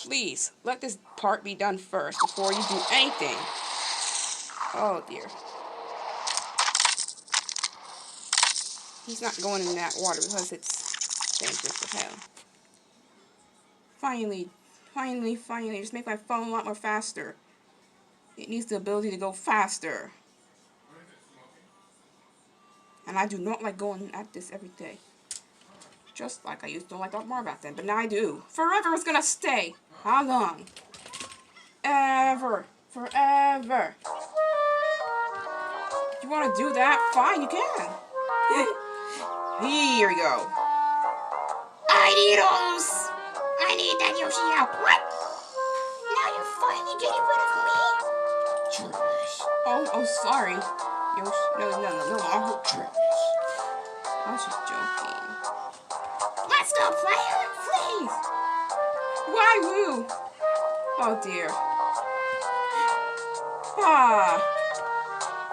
Please, let this part be done first before you do anything. Oh dear. He's not going in that water because it's dangerous to him. Finally, just make my phone a lot more faster. It needs the ability to go faster. And I do not like going at this every day. Just like I used to like Dr. Mario back then, but now I do. Forever is gonna stay. How long? Ever. Forever. If you want to do that, fine, you can. Here we go. I need those. I need that Yoshi out. What? Now you're finally getting rid of me? Trash. Oh, sorry. Yoshi, no, I'm trash. I was just joking. Let's go, player, please. Why woo? Oh dear. Ah.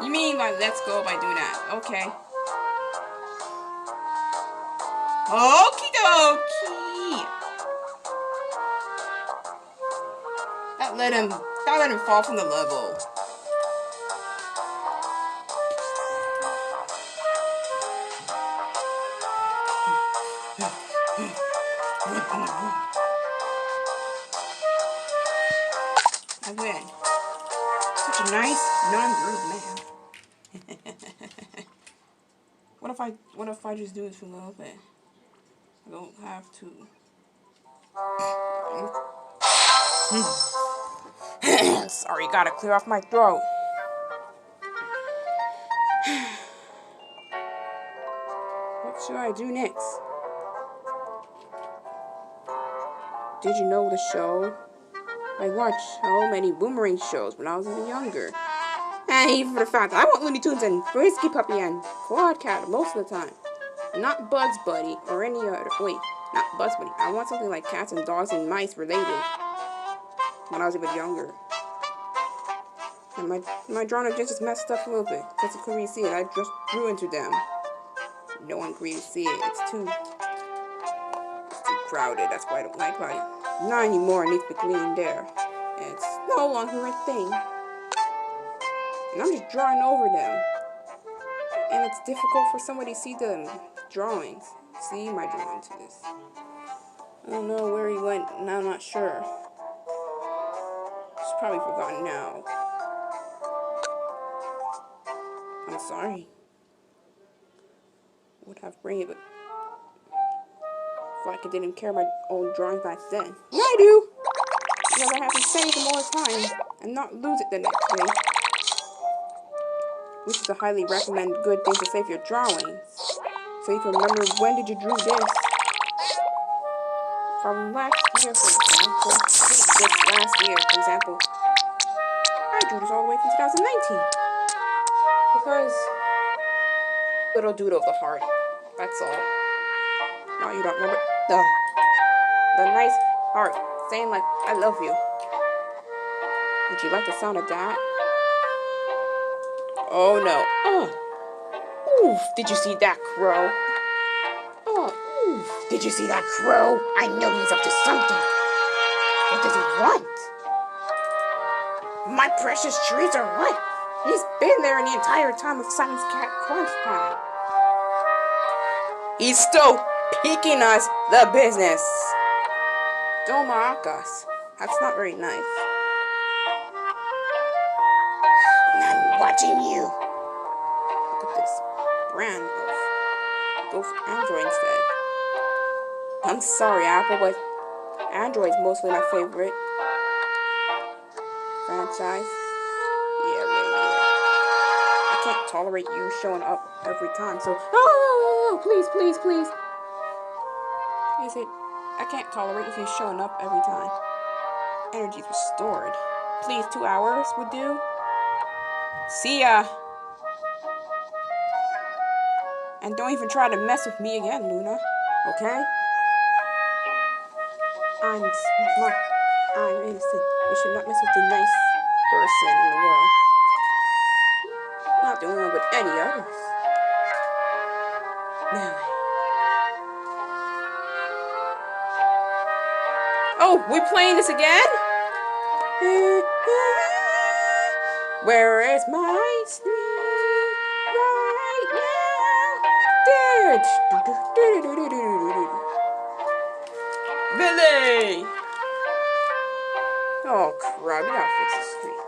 You mean by let's go by doing that? Okay. Okie dokie. That let him fall from the level. I win. Such a nice, non-rude man. What if I just do this for a little bit? I don't have to. Sorry, gotta clear off my throat. What should I do next? Did you know the show? I watched so many Boomerang shows when I was even younger. And even for the fact that I want Looney Tunes and Frisky Puppy and Quadcat most of the time. Not Bugs Bunny or any other. Wait, not Bugs Bunny. I want something like cats and dogs and mice related. When I was even younger. And my drawing just messed up a little bit. Because you couldn't really see it. I just drew into them. No one can really see it. It's too crowded. That's why I don't like it. Not anymore. It needs to be cleaned there. It's no longer a thing. And I'm just drawing over them. And it's difficult for somebody to see the drawings. See my drawing to this. I don't know where he went, and I'm not sure. He's probably forgotten now. I'm sorry. Would have brain it, but if I didn't care my own drawings back then. Yeah, I do! Because I have to save them all the time and not lose it the next day. Which is a highly recommended good thing to save your drawings. So you can remember when did you draw this. From last year, for example. This last year, for example. I drew this all the way from 2019. Because little doodle of the heart. That's all. No, you don't remember the nice heart saying like I love you. Would you like the sound of that? Oh no. Oh. Oof, did you see that crow? Oh, oof. Did you see that crow? I know he's up to something. What does he want? My precious treats are what? He's been there in the entire time of Simon's Cat Crunch Time. He's still peeking us the business. Don't mock us. That's not very nice. I'm watching you. Look at this brand of go for Android instead. I'm sorry, Apple, but Android's mostly my favorite franchise. Yeah. I can't tolerate you showing up every time, so please. Is it? I can't tolerate if you're showing up every time. Energy's restored. Please, 2 hours would do. See ya. And don't even try to mess with me again, Luna. Okay? I'm smart. I'm innocent. You should not mess with the nice person in the world. Not the only one, but any others. Now. Oh, Oh, we playing this again? Where is my sleep right now? Billy! Oh crap, we gotta fix this street.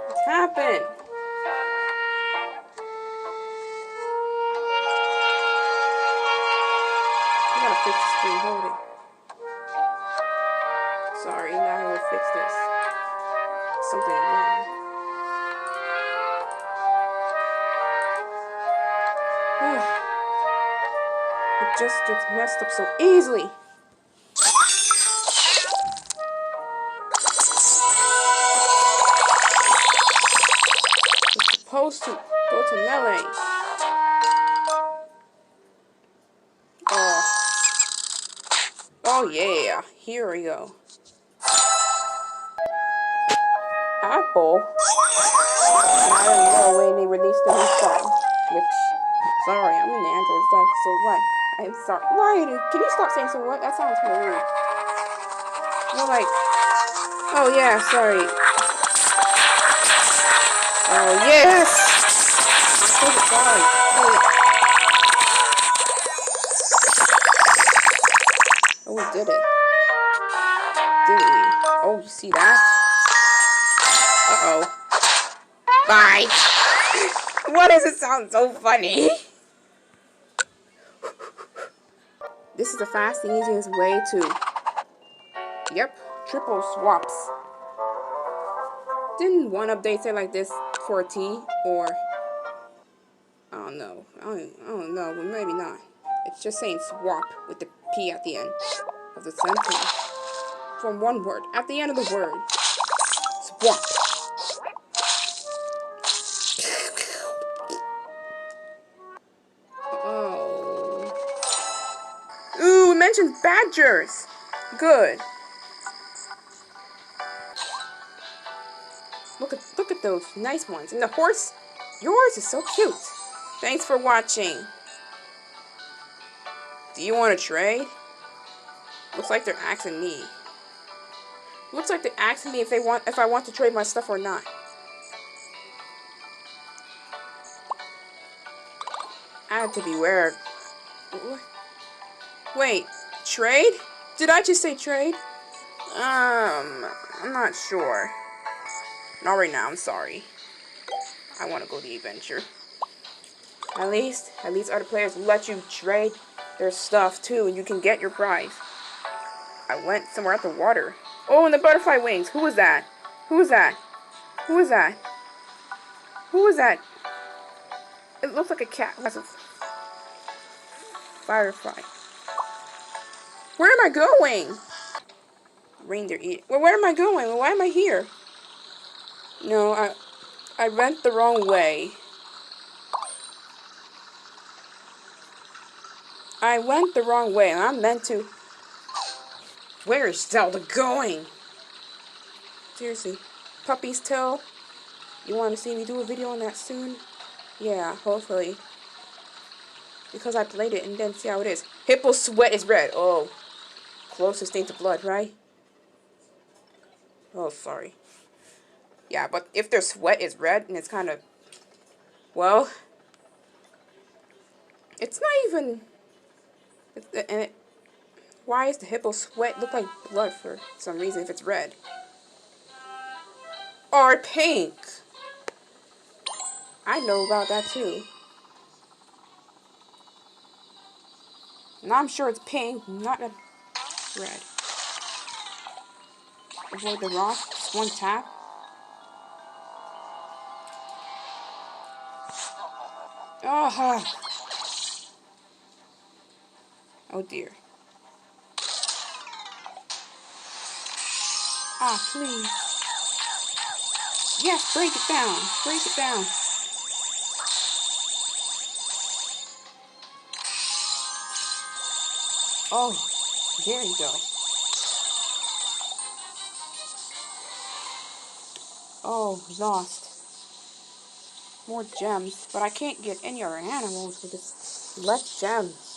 What's happened? We gotta fix the street, hold it. Sorry, now I will fix this. Something wrong. It just gets messed up so easily. It's supposed to go to melee. Oh yeah, here we go. Apple? I don't know when they released the new song. Which, sorry, I'm in the Android stuff, so what? I'm sorry. Why? Can you stop saying so what? That sounds kind of weird. You're like, oh yeah, sorry. Oh yes! I'm so sorry. Oh, we did it. Didn't we? Oh, you see that? Uh-oh. Bye! Why does it sound so funny? This is the fast and easiest way to... Yep, triple swaps. Didn't one update say like this for a T? Or... I don't know. I don't know, but maybe not. It's just saying swap with the P at the end of the sentence. From one word. At the end of the word. Swap. Oh. Ooh, it mentions badgers. Good. Look at those nice ones. And the horse, yours is so cute. Thanks for watching. Do you want to trade? Looks like they're asking me. Looks like they're asking me if I want to trade my stuff or not. I have to beware. Wait, trade? Did I just say trade? I'm not sure. Not right now, I'm sorry. I want to go the adventure. At least other players will let you trade their stuff too, and you can get your prize. I went somewhere at the water. Oh, and the butterfly wings. Who was that? Who was that? Who was that? Who was that? It looks like a cat. That's a firefly. Where am I going? Reindeer eat. Well, where am I going? Well, why am I here? No, I went the wrong way. I went the wrong way, and I'm meant to... Where is Zelda going? Seriously. Puppy's tail. You want to see me do a video on that soon? Yeah, hopefully. Because I played it and then see how it is. Hippo sweat is red. Oh. Closest thing to blood, right? Oh, sorry. Yeah, but if their sweat is red and it's kind of... Well... It's not even... Why is the hippo sweat look like blood for some reason if it's red? Or pink. I know about that too. And I'm sure it's pink, not red. Avoid the rock. Just one tap. Oh, oh dear. Ah, please. Yes, break it down. Break it down. Oh, there you go. Oh, lost. More gems. But I can't get any other animals with this less gems.